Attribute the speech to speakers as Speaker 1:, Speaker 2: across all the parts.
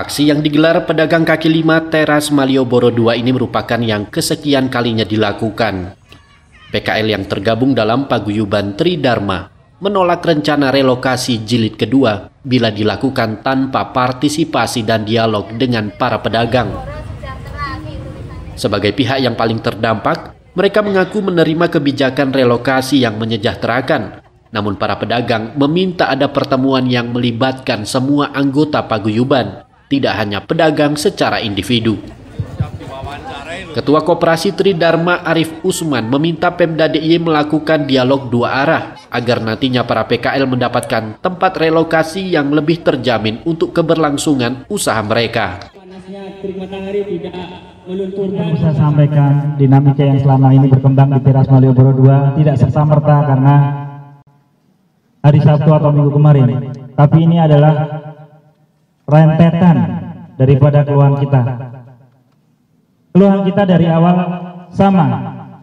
Speaker 1: Aksi yang digelar pedagang kaki lima teras Malioboro II ini merupakan yang kesekian kalinya dilakukan. PKL yang tergabung dalam paguyuban Tridharma menolak rencana relokasi jilid kedua bila dilakukan tanpa partisipasi dan dialog dengan para pedagang. Sebagai pihak yang paling terdampak, mereka mengaku menerima kebijakan relokasi yang menyejahterakan. Namun para pedagang meminta ada pertemuan yang melibatkan semua anggota paguyuban, tidak hanya pedagang secara individu. Ketua Koperasi Tridharma Arif Usman meminta Pemda DIY melakukan dialog dua arah agar nantinya para PKL mendapatkan tempat relokasi yang lebih terjamin untuk keberlangsungan usaha mereka.
Speaker 2: Saya sampaikan dinamika yang selama ini berkembang di teras Malioboro II tidak serta-merta karena hari Sabtu atau Minggu kemarin, tapi ini adalah rentetan daripada keluhan kita. Keluhan kita dari awal sama,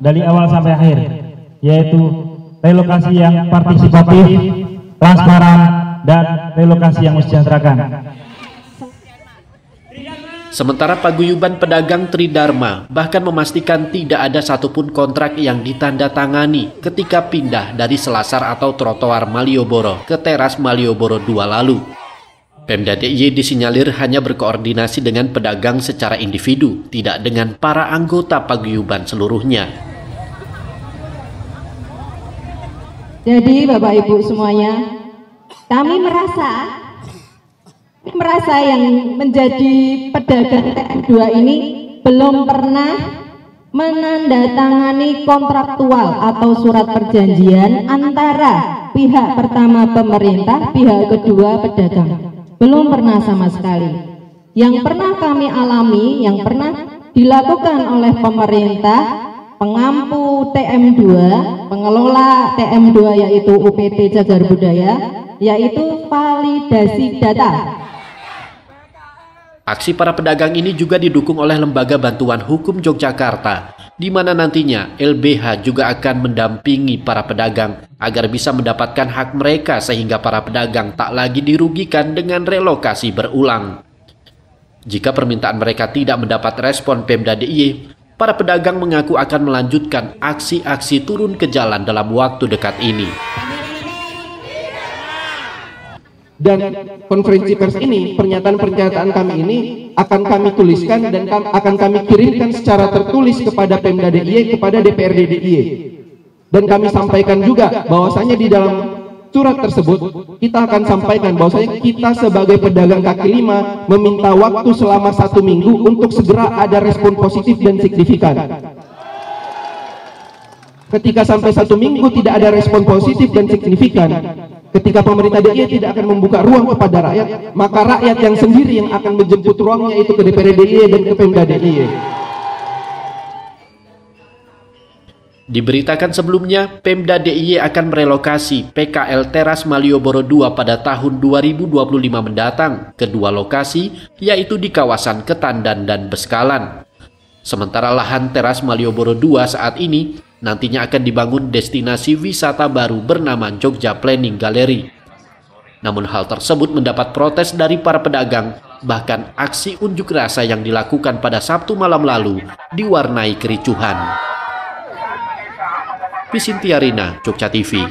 Speaker 2: dari awal sampai akhir, yaitu relokasi yang partisipatif, transparan, dan relokasi yang mensejahterakan.
Speaker 1: Sementara paguyuban pedagang Tridharma bahkan memastikan tidak ada satupun kontrak yang ditandatangani ketika pindah dari selasar atau trotoar Malioboro ke teras Malioboro II lalu. Pemda DIY disinyalir hanya berkoordinasi dengan pedagang secara individu, tidak dengan para anggota paguyuban seluruhnya.
Speaker 3: Jadi Bapak Ibu semuanya, kami merasa yang menjadi pedagang TM2 ini belum pernah menandatangani kontraktual atau surat perjanjian antara pihak pertama pemerintah, pihak kedua pedagang. Belum pernah sama sekali. Yang pernah kami alami, yang pernah dilakukan oleh pemerintah, pengampu TM2, pengelola TM2 yaitu UPT Cagar Budaya, yaitu validasi data.
Speaker 1: Aksi para pedagang ini juga didukung oleh Lembaga Bantuan Hukum Yogyakarta, di mana nantinya LBH juga akan mendampingi para pedagang agar bisa mendapatkan hak mereka sehingga para pedagang tak lagi dirugikan dengan relokasi berulang. Jika permintaan mereka tidak mendapat respon Pemda DIY, para pedagang mengaku akan melanjutkan aksi-aksi turun ke jalan dalam waktu dekat ini.
Speaker 4: Dan konferensi pers ini, pernyataan-pernyataan kami ini akan kami tuliskan dan akan kami kirimkan secara tertulis kepada Pemda DIY, kepada DPRD DIY. Dan kami sampaikan juga bahwasanya di dalam surat tersebut kita akan sampaikan bahwasanya kita sebagai pedagang kaki lima meminta waktu selama 1 minggu untuk segera ada respon positif dan signifikan. Ketika sampai 1 minggu tidak ada respon positif dan signifikan, ketika pemerintah DIY tidak akan membuka ruang kepada rakyat, maka rakyat yang sendiri yang akan menjemput ruangnya itu ke DPRD DIY dan ke Pemda DIY.
Speaker 1: Diberitakan sebelumnya, Pemda DIY akan merelokasi PKL teras Malioboro II pada tahun 2025 mendatang ke 2 lokasi, yaitu di kawasan Ketandan dan Beskalan. Sementara lahan teras Malioboro II saat ini nantinya akan dibangun destinasi wisata baru bernama Jogja Planning Gallery. Namun hal tersebut mendapat protes dari para pedagang, bahkan aksi unjuk rasa yang dilakukan pada Sabtu malam lalu diwarnai kericuhan. Visintiarina, Jogja TV.